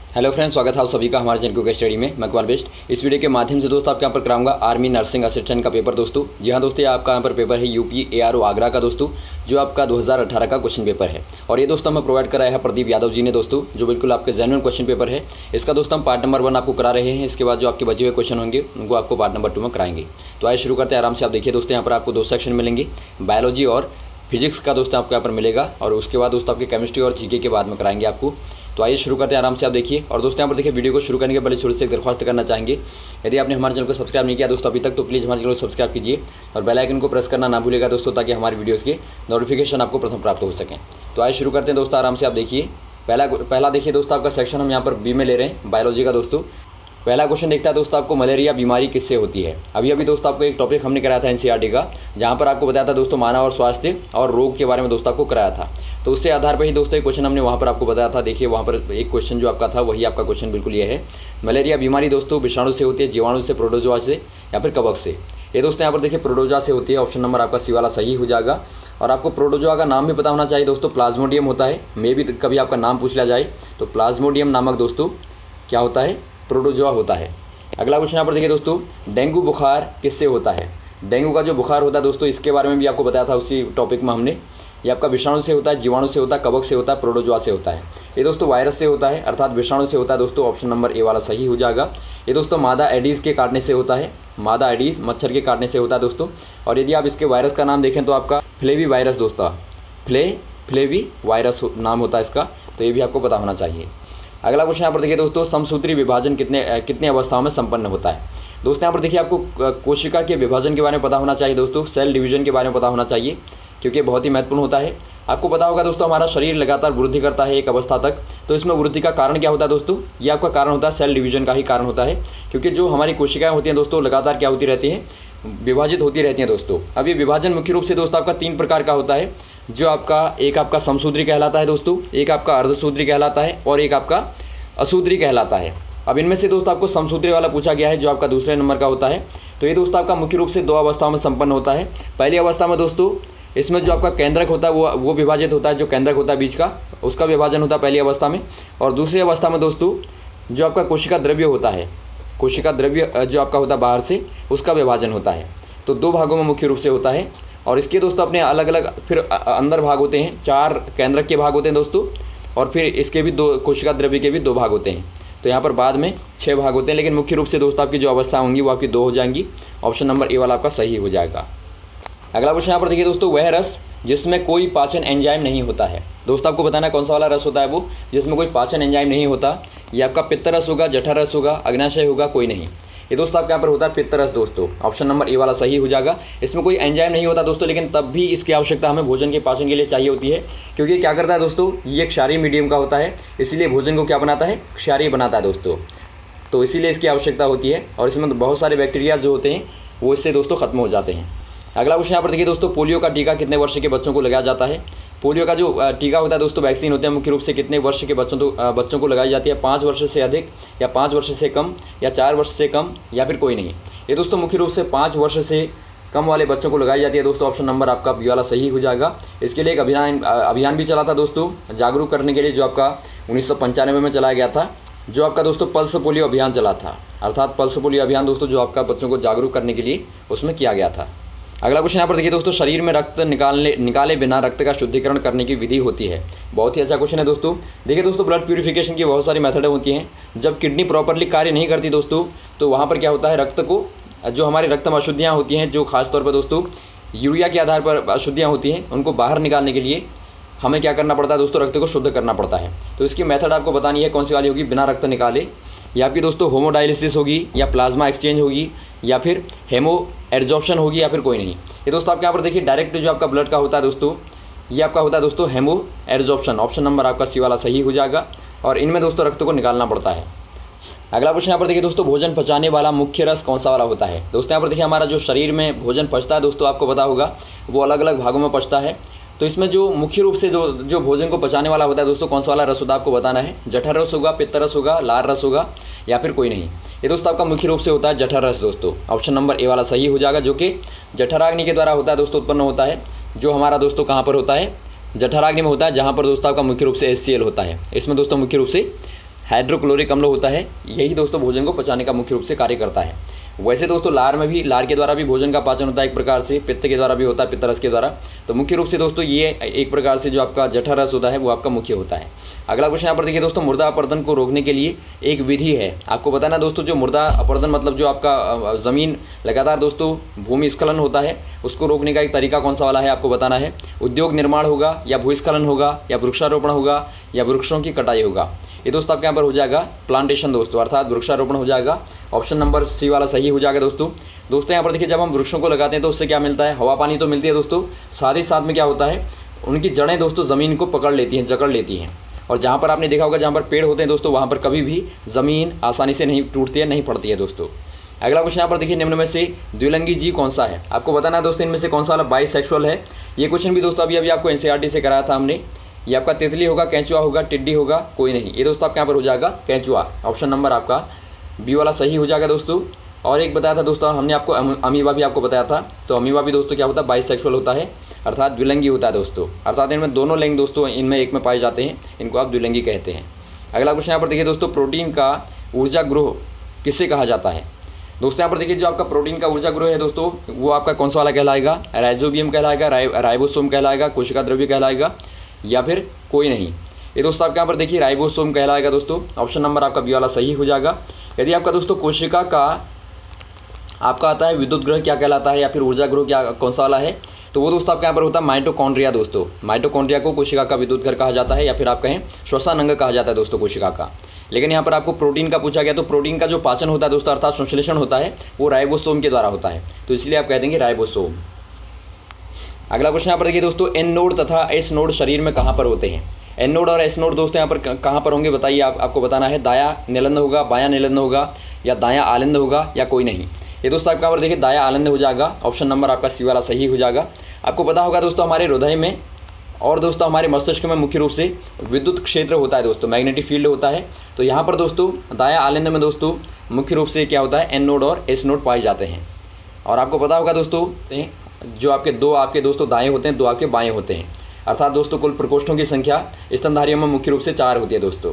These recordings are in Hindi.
हेलो फ्रेंड्स, स्वागत है आप सभी का हमारे चैनल क्विक स्टडी में। मैं कुमार बेस्ट। इस वीडियो के माध्यम से दोस्तों आपके यहाँ पर कराऊंगा आर्मी नर्सिंग असिस्टेंट का पेपर। दोस्तों जी हाँ दोस्तों, ये आपका यहाँ पर पेपर है यूपी ARO आगरा का दोस्तों, जो आपका 2018 का क्वेश्चन पेपर है। और ये दोस्तों हमें प्रोवाइड कराया है प्रदीप यादव जी ने दोस्तों, जो बिल्कुल आपके जेन्युइन क्वेश्चन पेपर है। इसका दोस्तों हम पार्ट नंबर 1 आपको करा रहे हैं। इसके बाद जो आपके बचे हुए क्वेश्चन होंगे उनको आपको पार्ट नंबर 2 में कराएंगे। तो आइए शुरू करते हैं आराम से। आप देखिए दोस्तों, यहाँ पर आपको 2 सेक्शन मिलेंगे, बायोलॉजी और फिजिक्स का दोस्तों आपको यहाँ पर मिलेगा। और उसके बाद दोस्तों आपके केमिस्ट्री और जीके के बाद में कराएंगे आपको। तो आइए शुरू करते हैं आराम से। आप देखिए, और दोस्तों यहाँ पर देखिए, वीडियो को शुरू करने के पहले छोटी सी एक दरख्वास्त करना चाहेंगे। यदि आपने हमारे चैनल को सब्सक्राइब नहीं किया दोस्तों अभी तक, तो प्लीज़ हमारे चैनल को सब्सक्राइब कीजिए और बेल आइकन को प्रेस करना ना भूलिएगा दोस्तों, ताकि हमारी वीडियोज़ के नोटिफिकेशन आपको प्रथम प्राप्त हो सकें। तो आइए शुरू करते हैं दोस्तों आराम से। आप देखिए, पहला देखिए दोस्तों, आपका सेक्शन हम यहाँ पर बी में ले रहे हैं, बायोलॉजी का दोस्तों। पहला क्वेश्चन देखता है दोस्तों आपको, मलेरिया बीमारी किससे होती है। अभी दोस्तों आपको एक टॉपिक हमने कराया था NCERT का, जहाँ पर आपको बताया था दोस्तों मानव और स्वास्थ्य और रोग के बारे में दोस्तों आपको कराया था। तो उससे आधार पर ही दोस्तों एक क्वेश्चन हमने वहाँ पर आपको बताया था। देखिए वहाँ पर एक क्वेश्चन जो आपका था वही आपका क्वेश्चन बिल्कुल ये है। मलेरिया बीमारी दोस्तों विषाणु से होती है, जीवाणु से, प्रोटोजोआ से या फिर कवक से। ये दोस्तों यहाँ पर देखिए प्रोटोजोआ से होती है। ऑप्शन नंबर आपका सी वाला सही हो जाएगा। और आपको प्रोटोजोआ का नाम भी पता होना चाहिए दोस्तों, प्लाज्मोडियम होता है। मे भी कभी आपका नाम पूछ लिया जाए तो प्लाज्मोडियम नामक दोस्तों क्या होता है, प्रोटोजोआ होता है। अगला क्वेश्चन यहाँ पर देखिए दोस्तों, डेंगू बुखार किससे होता है। डेंगू का जो बुखार होता है दोस्तों, इसके बारे में भी आपको बताया था उसी टॉपिक में हमने। ये आपका विषाणु से होता है, जीवाणु से होता है, कवक से होता है, प्रोटोजोआ से होता है। ये दोस्तों वायरस से होता है, अर्थात विषाणु से होता है दोस्तों। ऑप्शन नंबर ए वाला सही हो जाएगा। ये दोस्तों मादा एडीज़ के काटने से होता है, मादा एडीज़ मच्छर के काटने से होता है दोस्तों। और यदि आप इसके वायरस का नाम देखें तो आपका फ्लेवी वायरस दोस्तों, फ्लेवी वायरस नाम होता है इसका। तो ये भी आपको पता होना चाहिए। अगला क्वेश्चन यहाँ पर देखिए दोस्तों, समसूत्री विभाजन कितने अवस्थाओं में संपन्न होता है। दोस्तों यहाँ पर देखिए, आपको कोशिका के विभाजन के बारे में पता होना चाहिए दोस्तों, सेल डिवीजन के बारे में पता होना चाहिए, क्योंकि बहुत ही महत्वपूर्ण होता है। आपको पता होगा दोस्तों, हमारा शरीर लगातार वृद्धि करता है एक अवस्था तक। तो इसमें वृद्धि का कारण क्या होता है दोस्तों, ये आपका कारण होता है सेल डिवीजन का ही कारण होता है। क्योंकि जो हमारी कोशिकाएँ होती हैं दोस्तों, लगातार क्या होती रहती हैं, विभाजित होती रहती हैं दोस्तों। अब ये विभाजन मुख्य रूप से दोस्तों आपका 3 प्रकार का होता है। जो आपका एक आपका समसूत्री कहलाता है दोस्तों, एक आपका अर्धसूत्री कहलाता है और एक आपका असूत्री कहलाता है। अब इनमें से दोस्तों आपको समसूत्री वाला पूछा गया है, जो आपका दूसरे नंबर का होता है। तो ये दोस्तों आपका मुख्य रूप से 2 अवस्थाओं में संपन्न होता है। पहली अवस्था में दोस्तों इसमें जो आपका केंद्रक होता है वो विभाजित होता है, जो केंद्रक होता है बीच का, उसका विभाजन होता है पहली अवस्था में। और दूसरी अवस्था में दोस्तों जो आपका कोशिका द्रव्य होता है, कोशिका द्रव्य जो आपका होता है बाहर से, उसका विभाजन होता है। तो 2 भागों में मुख्य रूप से होता है। और इसके दोस्तों अपने अलग अलग फिर अंदर भाग होते हैं। 4 केंद्रक के भाग होते हैं दोस्तों, और फिर इसके भी 2 कोशिका द्रव्य के भी 2 भाग होते हैं। तो यहाँ पर बाद में 6 भाग होते हैं, लेकिन मुख्य रूप से दोस्तों आपकी जो अवस्था होंगी वो आपकी 2 हो जाएंगी। ऑप्शन नंबर ए वाला आपका सही हो जाएगा। अगला क्वेश्चन यहाँ पर देखिए दोस्तों, वह रस जिसमें कोई पाचन एंजाइम नहीं होता है। दोस्तों आपको बताना कौन सा वाला रस होता है वो, जिसमें कोई पाचन एंजाइम नहीं होता। ये आपका पित्त रस होगा, जठर रस होगा, अग्नाशय होगा, कोई नहीं। ये दोस्तों आपके यहाँ पर होता है पित्त रस दोस्तों। ऑप्शन नंबर ए वाला सही हो जाएगा। इसमें कोई एंजाइम नहीं होता दोस्तों, लेकिन तब भी इसकी आवश्यकता हमें भोजन के पाचन के लिए चाहिए होती है। क्योंकि क्या करता है दोस्तों, ये क्षारीय मीडियम का होता है, इसीलिए भोजन को क्या बनाता है, क्षारीय बनाता है दोस्तों। तो इसीलिए इसकी आवश्यकता होती है। और इसमें बहुत सारे बैक्टीरिया जो होते हैं वो इससे दोस्तों खत्म हो जाते हैं। अगला क्वेश्चन यहाँ पर देखिए दोस्तों, पोलियो का टीका कितने वर्ष के बच्चों को लगाया जाता है। पोलियो का जो टीका होता है दोस्तों, वैक्सीन होते हैं, मुख्य रूप से कितने वर्ष के बच्चों को लगाई जाती है। 5 वर्ष से अधिक या 5 वर्ष से कम या 4 वर्ष से कम या फिर कोई नहीं। ये दोस्तों मुख्य रूप से 5 वर्ष से कम वाले बच्चों को लगाई जाती है दोस्तों। ऑप्शन नंबर आपका बी वाला सही हो जाएगा। इसके लिए एक अभियान भी चला था दोस्तों, जागरूक करने के लिए, जो आपका 1995 में चलाया गया था, जो आपका दोस्तों पल्स पोलियो अभियान चला था। अर्थात पल्स पोलियो अभियान दोस्तों जो आपका बच्चों को जागरूक करने के लिए उसमें किया गया था। अगला क्वेश्चन यहाँ पर देखिए दोस्तों, शरीर में रक्त निकाले बिना रक्त का शुद्धिकरण करने की विधि होती है। बहुत ही अच्छा क्वेश्चन है दोस्तों। देखिए दोस्तों, ब्लड प्यूरिफिकेशन की बहुत सारी मेथड होती हैं। जब किडनी प्रॉपरली कार्य नहीं करती दोस्तों, तो वहाँ पर क्या होता है, रक्त को, जो हमारे रक्त में अशुद्धियाँ होती हैं, जो खासतौर पर दोस्तों यूरिया के आधार पर अशुद्धियाँ होती हैं, उनको बाहर निकालने के लिए हमें क्या करना पड़ता है दोस्तों, रक्त को शुद्ध करना पड़ता है। तो इसकी मेथड आपको बतानी है कौन सी वाली होगी, बिना रक्त निकाले। या आपकी दोस्तों होमोडायलिसिस होगी, या प्लाज्मा एक्सचेंज होगी, या फिर हेमो एड्जॉर्प्शन होगी, या फिर कोई नहीं। ये दोस्तों आपके यहाँ पर देखिए डायरेक्ट जो आपका ब्लड का होता है दोस्तों, ये आपका होता है दोस्तों हेमो एड्जॉर्प्शन। ऑप्शन नंबर आपका सी वाला सही हो जाएगा। और इनमें दोस्तों रक्त को निकालना पड़ता है। अगला क्वेश्चन यहाँ पर देखिए दोस्तों, भोजन पचाने वाला मुख्य रस कौन सा वाला होता है। दोस्तों यहाँ पर देखिए, हमारा जो शरीर में भोजन पचता है दोस्तों, आपको पता होगा वो अलग अलग भागों में पचता है। तो इसमें जो मुख्य रूप से जो भोजन को पचाने वाला होता है दोस्तों, कौन सा वाला रस होता है आपको बताना है। जठर रस होगा, पित्त रस होगा, लार रस होगा, या फिर कोई नहीं। ये दोस्तों आपका मुख्य रूप से होता है जठर रस दोस्तों। ऑप्शन नंबर ए वाला सही हो जाएगा, जो कि जठराग्नि के द्वारा होता है दोस्तों, उत्पन्न होता है। जो हमारा दोस्तों कहाँ पर होता है, जठराग्नि में होता है, जहाँ पर दोस्तों आपका मुख्य रूप से HCl होता है। इसमें दोस्तों मुख्य रूप से हाइड्रोक्लोरिक अम्ल होता है, यही दोस्तों भोजन को पचाने का मुख्य रूप से कार्य करता है। वैसे दोस्तों लार के द्वारा भी भोजन का पाचन होता है एक प्रकार से, पित्त के द्वारा भी होता है, पित्तरस के द्वारा। तो मुख्य रूप से दोस्तों ये एक प्रकार से जो आपका जठर रस होता है वो आपका मुख्य होता है। अगला क्वेश्चन यहाँ पर देखिए दोस्तों, मृदा अपरदन को रोकने के लिए एक विधि है। आपको बताना दोस्तों, जो मृदा अपरदन मतलब जो आपका ज़मीन लगातार दोस्तों भूमिस्खलन होता है, उसको रोकने का एक तरीका कौन सा वाला है आपको बताना है। उद्योग निर्माण होगा, या भूस्खलन होगा, या वृक्षारोपण होगा, या वृक्षों की कटाई होगा। ये दोस्तों आपके यहाँ पर हो जाएगा प्लांटेशन दोस्तों, अर्थात वृक्षारोपण हो जाएगा। ऑप्शन नंबर सी वाला सही हो जाएगा दोस्तों। यहाँ पर देखिए, जब हम वृक्षों को लगाते हैं तो उससे क्या मिलता है, हवा पानी तो मिलती है दोस्तों, साथ ही साथ में क्या होता है, उनकी जड़ें दोस्तों ज़मीन को पकड़ लेती हैं, जकड़ लेती हैं। और जहाँ पर आपने देखा होगा, जहाँ पर पेड़ होते हैं दोस्तों, वहाँ पर कभी भी ज़मीन आसानी से नहीं टूटती है, नहीं पड़ती है दोस्तों। अगला क्वेश्चन यहाँ पर देखिए, निम्न में से द्विलिंगी जीव कौन सा है। आपको बताना है दोस्तों, इनमें से कौन सा वाला बाइसेक्सुअल है। ये क्वेश्चन भी दोस्तों अभी आपको एनसीईआरटी से कराया था हमने। ये आपका तितली होगा, केंचुआ होगा, टिड्डी होगा, कोई नहीं। ये दोस्तों आपके यहाँ पर हो जाएगा केंचुआ। ऑप्शन नंबर आपका बी वाला सही हो जाएगा दोस्तों। और एक बताया था दोस्तों हमने आपको, अमीबा भी आपको बताया था। तो अमीबा भी दोस्तों क्या होता है, बाइसेक्सुअल होता है, अर्थात द्विलिंगी होता है दोस्तों, अर्थात इनमें दोनों लिंग दोस्तों इनमें एक में पाए जाते हैं, इनको आप द्विलिंगी कहते हैं। अगला क्वेश्चन यहाँ पर देखिए दोस्तों, प्रोटीन का ऊर्जा गृह किसे कहा जाता है। दोस्तों यहाँ पर देखिए, जो आपका प्रोटीन का ऊर्जा गृह है दोस्तों, वो आपका कौन सा वाला कहलाएगा, राइजोबियम कहलाएगा, राइबोसोम कहलाएगा, कोशिका द्रव्य कहलाएगा, या फिर कोई नहीं। ये दोस्तों आपके यहाँ पर देखिए राइबोसोम कहलाएगा दोस्तों। ऑप्शन नंबर आपका बी वाला सही हो जाएगा। यदि आपका दोस्तों कोशिका का आपका आता है विद्युत गृह क्या कहलाता है, या फिर ऊर्जा गृह क्या कौन सा वाला है, तो वो दोस्तों आपके यहाँ पर होता है माइटोकॉन्ड्रिया दोस्तों। माइटोकॉन्ड्रिया को कोशिका का विद्युत घर कहा जाता है, या फिर आप कहें श्वसन अंग कहा जाता है दोस्तों कोशिका का। लेकिन यहाँ पर आपको प्रोटीन का पूछा गया, तो प्रोटीन का जो पाचन होता है दोस्तों, अर्थात संश्लेषण होता है, वो राइबोसोम के द्वारा होता है, तो इसलिए आप कह देंगे राइबोसोम। अगला क्वेश्चन यहाँ पर देखिए दोस्तों, एन नोड तथा एस नोड शरीर में कहाँ पर होते हैं। एन नोड और एस नोड दोस्तों यहाँ पर कहाँ पर होंगे बताइए, आपको बताना है। दायां निलंद होगा, बायां निलंद होगा, या दायां आलंद होगा, या कोई नहीं। ये दोस्तों आपका यहाँ पर देखिए दायां आलंद हो जाएगा। ऑप्शन नंबर आपका सी वाला सही हो जाएगा। आपको पता होगा दोस्तों, हमारे हृदय में और दोस्तों हमारे मस्तिष्क में मुख्य रूप से विद्युत क्षेत्र होता है दोस्तों, मैग्नेटिक फील्ड होता है। तो यहाँ पर दोस्तों दायां आलंद में दोस्तों मुख्य रूप से क्या होता है, एन नोड और एस नोड पाए जाते हैं। और आपको पता होगा दोस्तों, जो आपके दोस्तों दाएं होते हैं, दो आपके बाएं होते हैं, अर्थात दोस्तों कुल प्रकोष्ठों की संख्या स्तनधारियों में मुख्य रूप से 4 होती है दोस्तों।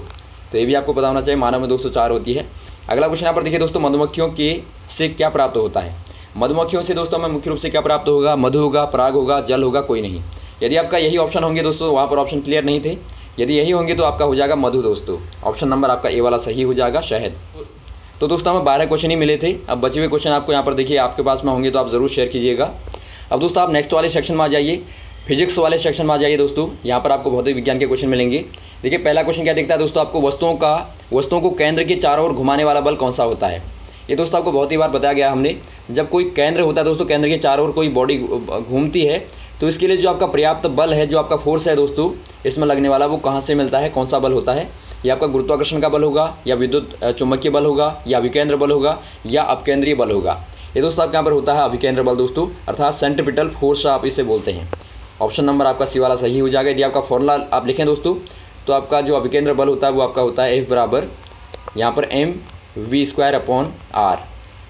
तो ये भी आपको पता होना चाहिए, मानव में दोस्तों 4 होती है। अगला क्वेश्चन यहाँ पर देखिए दोस्तों, मधुमक्खियों के से क्या प्राप्त होता है। मधुमक्खियों से दोस्तों हमें मुख्य रूप से क्या प्राप्त होगा, मधु होगा, पराग होगा, जल होगा, कोई नहीं। यदि आपका यही ऑप्शन होंगे दोस्तों, वहाँ पर ऑप्शन क्लियर नहीं थे, यदि यही होंगे तो आपका हो जाएगा मधु दोस्तों। ऑप्शन नंबर आपका ए वाला सही हो जाएगा, शहद। तो दोस्तों हमें 12 क्वेश्चन ही मिले थे। अब बचे हुए क्वेश्चन आपको यहाँ पर देखिए आपके पास में होंगे तो आप ज़रूर शेयर कीजिएगा। अब दोस्तों आप नेक्स्ट वाले सेक्शन में आ जाइए, फिजिक्स वाले सेक्शन में आ जाइए दोस्तों। यहाँ पर आपको भौतिक विज्ञान के क्वेश्चन मिलेंगे। देखिए पहला क्वेश्चन क्या दिखता है दोस्तों आपको, वस्तुओं को केंद्र के चारों ओर घुमाने वाला बल कौन सा होता है। ये दोस्तों आपको बहुत ही बार बताया गया हमने, जब कोई केंद्र होता है दोस्तों, केंद्र के चारों ओर कोई बॉडी घूमती है, तो इसके लिए जो आपका पर्याप्त बल है, जो आपका फोर्स है दोस्तों इसमें लगने वाला, वो कहाँ से मिलता है, कौन सा बल होता है। ये आपका गुरुत्वाकर्षण का बल होगा, या विद्युत चुंबकीय बल होगा, या अभिकेंद्र बल होगा, या अपकेंद्रीय बल होगा। ये दोस्तों आपके यहाँ पर होता है अभिकेंद्र बल दोस्तों, अर्थात सेंट्रीपिटल फोर्स आप इसे बोलते हैं। ऑप्शन नंबर आपका सी वाला सही हो जाएगा। यदि आपका फॉर्मूला आप लिखें दोस्तों, तो आपका जो अभिकेंद्र बल होता है वो आपका होता है F बराबर यहाँ पर mv²/r।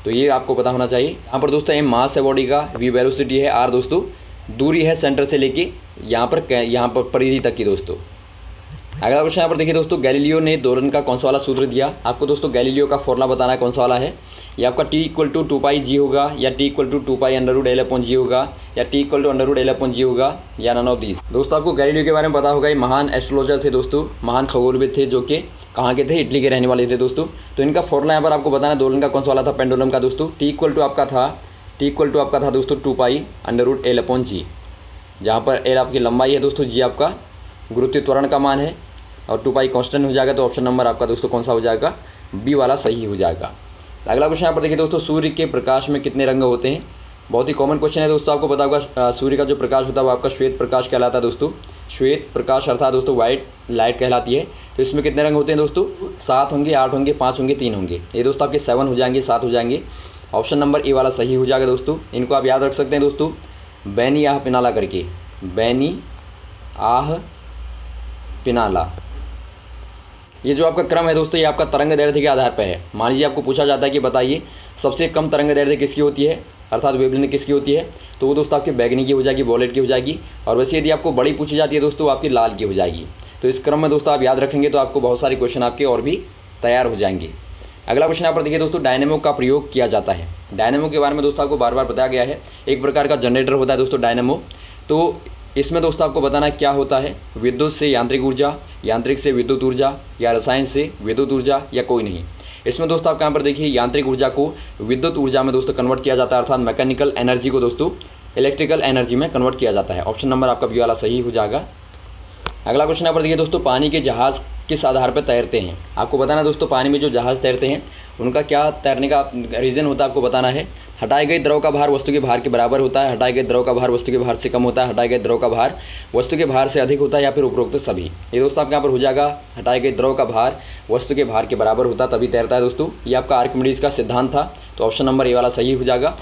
तो ये आपको पता होना चाहिए। यहाँ पर दोस्तों m मास है बॉडी का, v वेलोसिटी है, r दोस्तों दूरी है सेंटर से लेके यहाँ पर परिधि तक की दोस्तों। अगला क्वेश्चन यहाँ पर देखिए दोस्तों, गैलीलियो ने दोलन का कौन सा वाला सूत्र दिया। आपको दोस्तों गैलीलियो का फॉर्मूला बताना है कौन सा वाला है। ये आपका T = 2πg होगा, या T = 2π√L/g होगा, या T = √L/g होगा, या नन ऑफ दीज। दोस्तों आपको गैलीलियो के बारे में पता होगा, ये महान एस्ट्रोलॉजर थे दोस्तों, महान खगोलविद थे, जो कि कहाँ के थे, इटली के रहने वाले थे दोस्तों। तो इनका फॉर्मूला यहाँ पर आपको बताना है, दोलन का कौन सा वाला था, पेंडुलम का दोस्तों। T = आपका था दोस्तों 2π√L/g, जहाँ पर L आपकी लंबाई है दोस्तों, G आपका गुरुत्वीय त्वरण का मान है, और 2π कांस्टेंट हो जाएगा। तो ऑप्शन नंबर आपका दोस्तों कौन सा हो जाएगा, बी वाला सही हो जाएगा। अगला क्वेश्चन यहाँ पर देखिए दोस्तों, सूर्य के प्रकाश में कितने रंग होते हैं। बहुत ही कॉमन क्वेश्चन है दोस्तों, आपको पता होगा सूर्य का जो प्रकाश होता है वो आपका श्वेत प्रकाश कहलाता है दोस्तों। श्वेत प्रकाश अर्थात दोस्तों वाइट लाइट कहलाती है। तो इसमें कितने रंग होते हैं दोस्तों, 7 होंगे, 8 होंगे, 5 होंगे, 3 होंगे। ये दोस्तों आपके 7 हो जाएंगे, 7 हो जाएंगे। ऑप्शन नंबर ए वाला सही हो जाएगा दोस्तों। इनको आप याद रख सकते हैं दोस्तों, बैनी आह पिनाला करके, बैनी आह पिनाला। ये जो आपका क्रम है दोस्तों, ये आपका तरंग दैर्ध्य के आधार पर है। मान लीजिए आपको पूछा जाता है कि बताइए सबसे कम तरंग दैर्ध्य किसकी होती है, अर्थात वेवलेंथ किसकी होती है, तो वो दोस्तों आपकी बैगनी की हो जाएगी, वॉलेट की हो जाएगी। और वैसे यदि आपको बड़ी पूछी जाती है दोस्तों, आपकी लाल की हो जाएगी। तो इस क्रम में दोस्तों आप याद रखेंगे तो आपको बहुत सारे क्वेश्चन आपके और भी तैयार हो जाएंगे। अगला क्वेश्चन यहाँ पर देखिए दोस्तों, डायनेमो का प्रयोग किया जाता है। डायनेमो के बारे में दोस्तों आपको बार बार बताया गया है, एक प्रकार का जनरेटर होता है दोस्तों डायनेमो। तो इसमें दोस्तों आपको बताना क्या होता है, विद्युत से यांत्रिक ऊर्जा, यांत्रिक से विद्युत ऊर्जा, या रसायन से विद्युत ऊर्जा, या कोई नहीं। इसमें दोस्तों आप यहाँ पर देखिए यांत्रिक ऊर्जा को विद्युत ऊर्जा में दोस्तों कन्वर्ट किया जाता है, अर्थात मैकेनिकल एनर्जी को दोस्तों इलेक्ट्रिकल एनर्जी में कन्वर्ट किया जाता है। ऑप्शन नंबर आपका बी वाला सही हो जाएगा। अगला क्वेश्चन यहाँ पर देखिए दोस्तों, पानी के जहाज़ किस आधार पर तैरते हैं। आपको बताना है दोस्तों, पानी में जो जहाज़ तैरते हैं उनका क्या तैरने का रीज़न होता है, आपको बताना है। हटाए गए द्रव का भार वस्तु के भार के बराबर होता है, हटाए गए द्रव का भार वस्तु के भार से कम होता है, हटाए गए द्रव का भार वस्तु के भार से अधिक होता है, या फिर उपरोक्त सभी। ये दोस्तों आपके यहाँ पर हो जाएगा, हटाए गए द्रव का भार वस्तु के भार के बराबर होता है तभी तैरता है दोस्तों। ये आपका आर्किमिडीज का सिद्धांत था, तो ऑप्शन नंबर ए वाला सही हो जाएगा।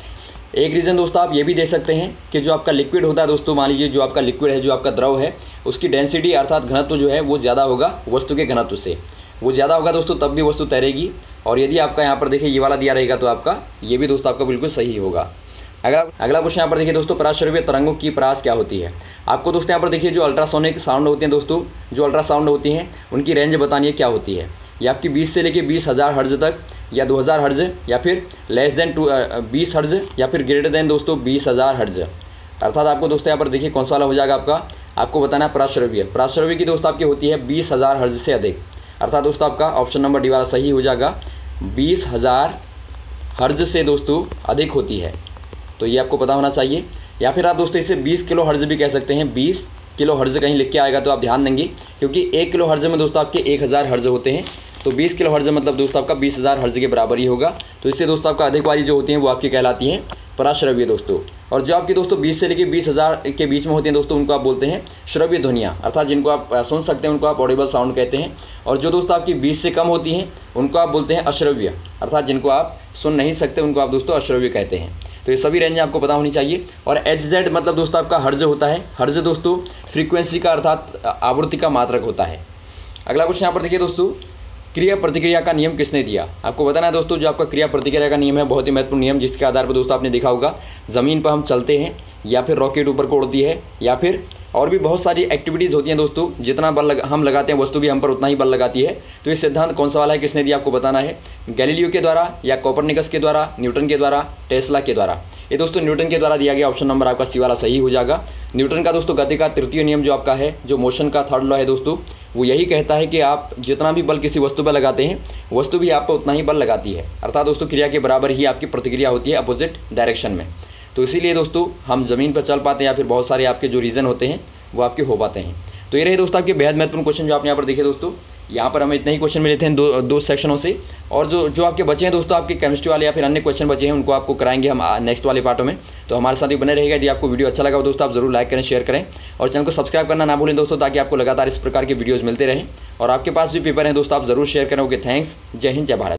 एक रीज़न दोस्तों आप ये भी दे सकते हैं कि जो आपका लिक्विड होता है दोस्तों, मान लीजिए जो आपका लिक्विड है, जो आपका द्रव है, उसकी डेंसिटी अर्थात घनत्व जो है वो ज़्यादा होगा वस्तु के घनत्व से, वो ज़्यादा होगा दोस्तों तब भी वस्तु तैरेगी। और यदि आपका यहाँ पर देखिए ये वाला दिया रहेगा तो आपका ये भी दोस्तों आपका बिल्कुल सही होगा। अगला क्वेश्चन यहाँ पर देखिए दोस्तों, पराश्रव्य तरंगों की परास क्या होती है। आपको दोस्तों यहाँ पर देखिए जो अल्ट्रासोनिक साउंड होते हैं दोस्तों, जो अल्ट्रासाउंड होती हैं उनकी रेंज बतानी है क्या होती है। ये आपकी 20 से लेके 20,000 हर्ज तक, या 2000 हर्ज, या फिर लेस देन 20 हर्ज, या फिर ग्रेटर देन दोस्तों 20,000 हर्ज। अर्थात आपको दोस्तों यहाँ पर देखिए कौन सा वाला हो जाएगा आपको बताना है पराश्रव्य। पराश्रव्य की दोस्तों आपकी होती है 20,000 हर्ज से अधिक, अर्थात दोस्तों आपका ऑप्शन नंबर डी वाला सही हो जाएगा। 20,000 हर्ज से दोस्तों अधिक होती है, तो ये आपको पता होना चाहिए। या फिर आप दोस्तों इसे 20 किलो हर्ज भी कह सकते हैं। 20 किलो हर्ज कहीं लिख के आएगा तो आप ध्यान देंगे, क्योंकि 1 किलो हर्ज में दोस्तों आपके 1000 हर्ज होते हैं, तो 20 किलो हर्ज मतलब दोस्तों आपका 20,000 हर्ज के बराबर ही होगा। तो इससे दोस्तों आपका अधिक वाली जो होती हैं वो आपकी कहलाती हैं पराश्रव्य दोस्तों। और जो आपकी दोस्तों 20 से लेकर 20,000 के बीच में होती हैं दोस्तों, उनको आप बोलते हैं श्रव्य ध्वनियाँ, अर्थात जिनको आप सुन सकते हैं उनको आप ऑडिबल साउंड कहते हैं। और जो दोस्तों आपकी 20 से कम होती हैं उनको आप बोलते हैं अश्रव्य, अर्थात जिनको आप सुन नहीं सकते उनको आप दोस्तों अश्रव्य कहते हैं। तो ये सभी रेंज आपको पता होनी चाहिए। और HZ मतलब दोस्तों आपका हर्ज होता है। हर्ज दोस्तों फ्रीक्वेंसी का अर्थात आवृत्ति का मात्रक होता है। अगला क्वेश्चन यहाँ पर देखिए दोस्तों, क्रिया प्रतिक्रिया का नियम किसने दिया। आपको बताना है दोस्तों, जो आपका क्रिया प्रतिक्रिया का नियम है बहुत ही महत्वपूर्ण नियम, जिसके आधार पर दोस्तों आपने देखा होगा ज़मीन पर हम चलते हैं, या फिर रॉकेट ऊपर को उड़ती है, या फिर और भी बहुत सारी एक्टिविटीज़ होती हैं दोस्तों। जितना बल हम लगाते हैं वस्तु भी हम पर उतना ही बल लगाती है। तो ये सिद्धांत कौन सा वाला है, किसने दिया, आपको बताना है। गैलीलियो के द्वारा, या कोपरनिकस के द्वारा, न्यूटन के द्वारा, टेस्ला के द्वारा। ये दोस्तों न्यूटन के द्वारा दिया गया, ऑप्शन नंबर आपका सी वाला सही हो जाएगा। न्यूटन का दोस्तों गति का तृतीय नियम जो आपका है, जो मोशन का थर्ड लॉ है दोस्तों, वो यही कहता है कि आप जितना भी बल किसी वस्तु पर लगाते हैं वस्तु भी आप पर उतना ही बल लगाती है, अर्थात दोस्तों क्रिया के बराबर ही आपकी प्रतिक्रिया होती है अपोजिट डायरेक्शन में। तो इसीलिए दोस्तों हम ज़मीन पर चल पाते हैं, या फिर बहुत सारे आपके जो रीज़न होते हैं वो आपके हो पाते हैं। तो ये रहे दोस्तों आपके बेहद महत्वपूर्ण क्वेश्चन जो आप यहाँ पर देखे दोस्तों। यहाँ पर हमें इतने ही क्वेश्चन मिले थे दो सेक्शनों से, और जो आपके बचे हैं दोस्तों, आपके केमिस्ट्री वाले या फिर अन्य क्वेश्चन बचे हैं, उनको आपको कराएंगे हम नेक्स्ट वाले पार्टों में। तो हमारे साथ ही बने रहेगा। यदि आपको वीडियो अच्छा लगा हो दोस्तों, आप जरूर लाइक करें, शेयर करें, और चैनल को सब्सक्राइब करना ना भूलें दोस्तों, ताकि आपको लगातार इस प्रकार के वीडियोज़ मिलते रहें। और आपके पास भी पेपर हैं दोस्तों, आप जरूर शेयर करें। ओके, थैंक्स, जय हिंद, जय भारत।